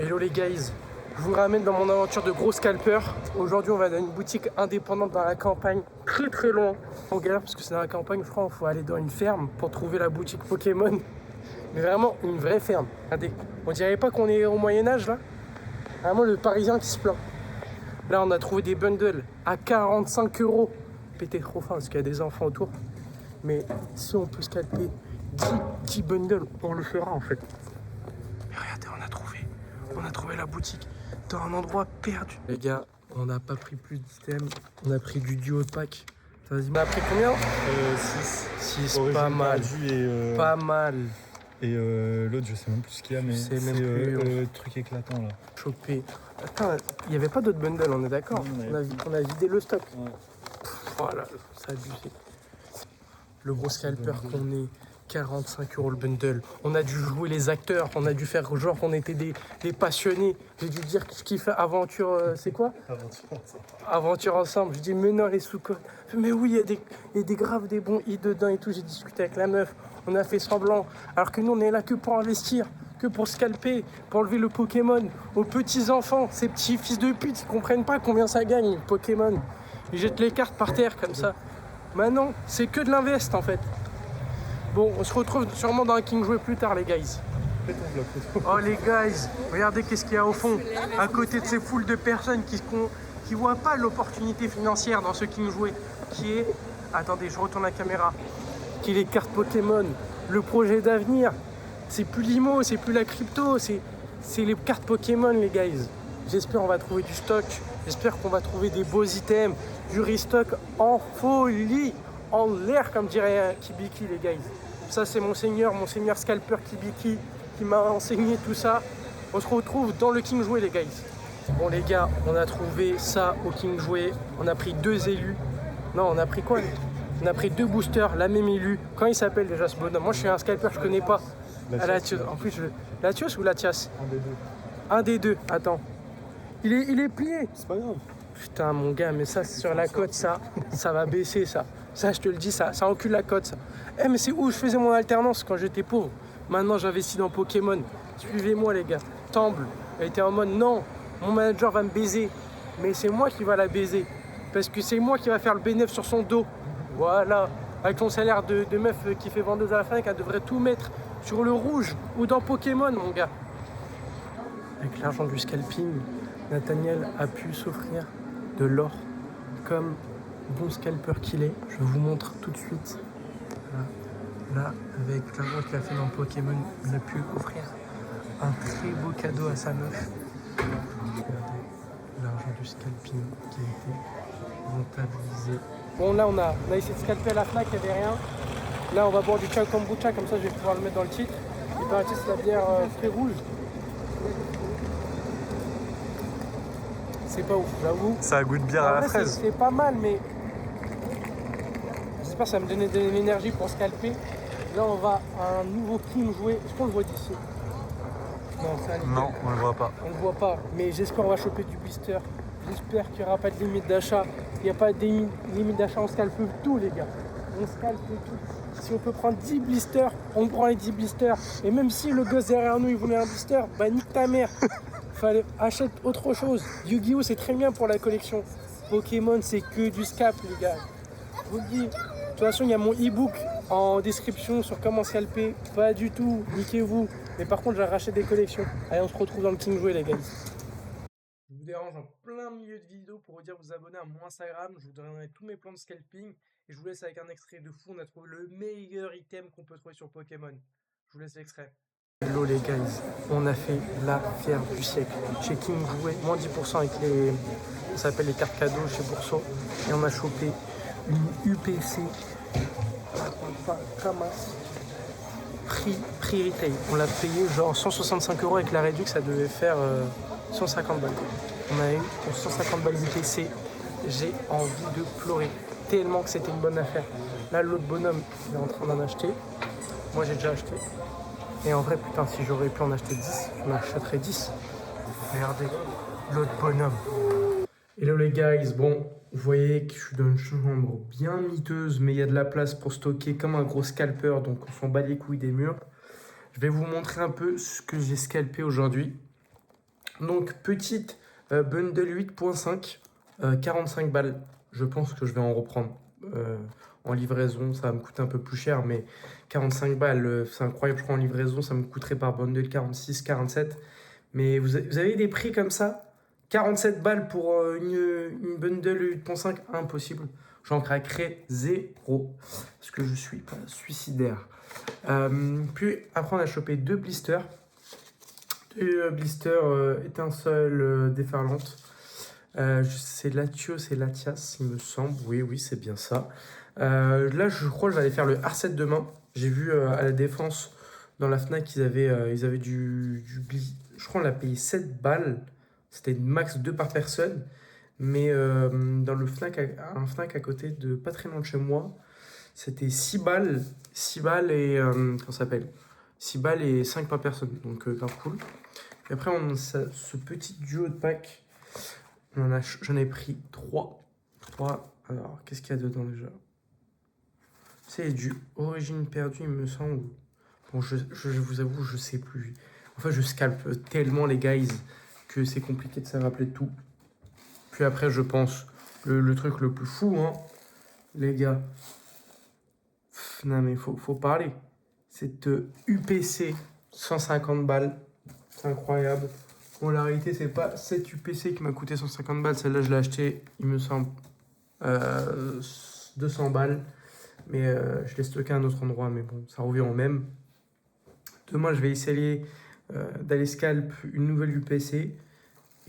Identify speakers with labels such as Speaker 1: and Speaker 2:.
Speaker 1: Hello les guys, je vous ramène dans mon aventure de gros scalper. Aujourd'hui on va dans une boutique indépendante dans la campagne, très loin. On galère parce que c'est dans la campagne, je crois qu'il faut aller dans une ferme pour trouver la boutique Pokémon. Mais vraiment une vraie ferme. Regardez, on dirait pas qu'on est au Moyen-Âge là. Vraiment le Parisien qui se plaint. Là on a trouvé des bundles à 45 €. Pété trop fin parce qu'il y a des enfants autour. Mais si on peut scalper 10 bundles, on le fera en fait. Mais regardez, on a trouvé la boutique dans un endroit perdu. Les gars, on n'a pas pris plus d'items, on a pris du duo pack. Vas-y, on a pris combien 6, pas mal. Pas mal.
Speaker 2: Et l'autre, je sais même plus ce qu'il y a, mais c'est le truc éclatant là.
Speaker 1: Chopé. Attends, il n'y avait pas d'autres bundles, on est d'accord? On a vidé le stock.
Speaker 2: Ouais.
Speaker 1: Voilà, ça a abusé. Le gros scalper qu'on est, 45 € le bundle. On a dû jouer les acteurs, on a dû faire genre qu'on était des passionnés. J'ai dû dire que je kiffe aventure, c'est quoi? Aventure ensemble. Je dis mais non les sous-codes. Mais oui, il y a des graves, des bons i dedans et tout. J'ai discuté avec la meuf, on a fait semblant. Alors que nous on est là que pour investir, que pour scalper, pour enlever le Pokémon aux petits enfants, ces petits fils de pute, ils comprennent pas combien ça gagne Pokémon. Ils jettent les cartes par terre comme ça. Maintenant, c'est que de l'invest en fait. Bon, on se retrouve sûrement dans un King Jouet plus tard les guys. Oh les guys, regardez qu'est-ce qu'il y a au fond. À côté de ces foules de personnes qui voient pas l'opportunité financière dans ce King Jouet. Qui est, attendez, je retourne la caméra. Qui est les cartes Pokémon, le projet d'avenir. C'est plus l'IMO, c'est plus la crypto, c'est les cartes Pokémon les guys. J'espère qu'on va trouver du stock. J'espère qu'on va trouver des beaux items, du restock en folie, en l'air comme dirait Kibiki les guys. Ça c'est mon seigneur scalper Kibiki qui m'a enseigné tout ça. On se retrouve dans le King Jouet les guys. Bon les gars, on a trouvé ça au King Jouet. On a pris 2 élus. Non, on a pris quoi? On a pris 2 boosters, la même élue. Comment il s'appelle déjà ce bonhomme? Moi je suis un scalper, je connais pas. En plus, Latios ou Latias? Un des deux, attends. Il est plié.
Speaker 2: C'est pas grave.
Speaker 1: Putain mon gars, mais ça sur la côte, ça va baisser ça. Ça je te le dis, ça encule la côte ça. Eh mais c'est où je faisais mon alternance quand j'étais pauvre. Maintenant j'investis dans Pokémon. Suivez-moi les gars. Temple, elle était en mode non, mon manager va me baiser. Mais c'est moi qui va la baiser. Parce que c'est moi qui va faire le bénéfice sur son dos. Voilà. Avec ton salaire de meuf qui fait vendeuse à la fin, elle devrait tout mettre sur le rouge ou dans Pokémon mon gars. Avec l'argent du scalping, Nathaniel a pu s'offrir de l'or comme bon scalper qu'il est. Je vous montre tout de suite. Là, avec l'argent qu'il a fait dans Pokémon, il a pu offrir un très beau cadeau à sa meuf. Regardez l'argent du scalping qui a été rentabilisé. Bon là on a essayé de scalper à la Fnac, il n'y avait rien. Là on va boire du chai kombucha, comme ça je vais pouvoir le mettre dans le titre. Et dans le titre c'est la bière frais rouge. C'est pas ouf, j'avoue.
Speaker 2: Ça a goût de bière à la fraise.
Speaker 1: C'est pas mal, mais j'espère que ça va me donner de l'énergie pour scalper. Là, on va à un nouveau King Jouet. Est-ce qu'on le voit d'ici?
Speaker 2: Non, on le voit pas.
Speaker 1: On le voit pas, mais j'espère qu'on va choper du blister. J'espère qu'il n'y aura pas de limite d'achat. Il n'y a pas de limite d'achat, on scalpe tout, les gars. On scalpe tout. Si on peut prendre 10 blisters, on prend les 10 blisters. Et même si le gosse derrière nous, il voulait un blister, bah nique ta mère. Fallait achète autre chose. Yu-Gi-Oh c'est très bien pour la collection. Pokémon c'est que du scalp les gars. Je vous le dis. De toute façon il y a mon e-book en description sur comment scalper. Pas du tout, niquez-vous. Mais par contre j'ai racheté des collections. Allez on se retrouve dans le King Jouet les gars. Je vous dérange en plein milieu de vidéo pour vous dire de vous abonner à mon Instagram. Je vous donnerai tous mes plans de scalping. Et je vous laisse avec un extrait de fou. On a trouvé le meilleur item qu'on peut trouver sur Pokémon. Je vous laisse l'extrait. Hello les guys, on a fait l'affaire du siècle chez King Jouet, moins 10% avec les, ça s'appelle les cartes cadeaux chez Bourseau, et on a chopé une UPC, prix retail, on l'a payé genre 165 € avec la réduction, ça devait faire 150 balles. On a eu pour 150 balles UPC, j'ai envie de pleurer, tellement que c'était une bonne affaire. Là l'autre bonhomme, il est en train d'en acheter, moi j'ai déjà acheté. Et en vrai, putain, si j'aurais pu en acheter 10, j'en achèterais 10. Regardez, l'autre bonhomme. Hello les guys, bon, vous voyez que je suis dans une chambre bien miteuse, mais il y a de la place pour stocker comme un gros scalper, donc on s'en bat les couilles des murs. Je vais vous montrer un peu ce que j'ai scalpé aujourd'hui. Donc, petite bundle 8.5, 45 balles. Je pense que je vais en reprendre. En livraison, ça va me coûter un peu plus cher, mais 45 balles, c'est incroyable. Je crois en livraison, ça me coûterait par bundle 46, 47. Mais vous avez des prix comme ça? 47 balles pour une bundle 8.5, impossible. J'en craquerai zéro. Parce que je suis pas suicidaire. Puis après, on a chopé deux blisters. Deux blisters étincelles déferlantes. C'est Latios et Latias, il me semble. Oui, c'est bien ça. Là, je crois que je vais aller faire le R7 demain. J'ai vu à la Défense, dans la Fnac, ils avaient du je crois qu'on l'a payé 7 balles. C'était max 2 par personne. Mais dans le Fnac, un Fnac à côté de pas très loin de chez moi, c'était 6 balles. 6 balles et. Comment ça s'appelle? 6 balles et 5 par personne. Donc, grave cool. Et après, on a ce petit duo de pack. J'en ai pris 3. 3. Alors, qu'est-ce qu'il y a dedans déjà? C'est du Origine perdue, il me semble. Bon, je vous avoue, je sais plus. Enfin, je scalpe tellement les guys que c'est compliqué de se rappeler de tout. Puis après, je pense, le truc le plus fou, hein, les gars. Non, mais faut parler. Cette UPC, 150 balles. C'est incroyable. Bon, la réalité, c'est pas cette UPC qui m'a coûté 150 balles. Celle-là, je l'ai acheté, il me semble, 200 balles. Mais je l'ai stocké à un autre endroit. Mais bon, ça revient au même. Demain, je vais essayer d'aller scalp une nouvelle UPC.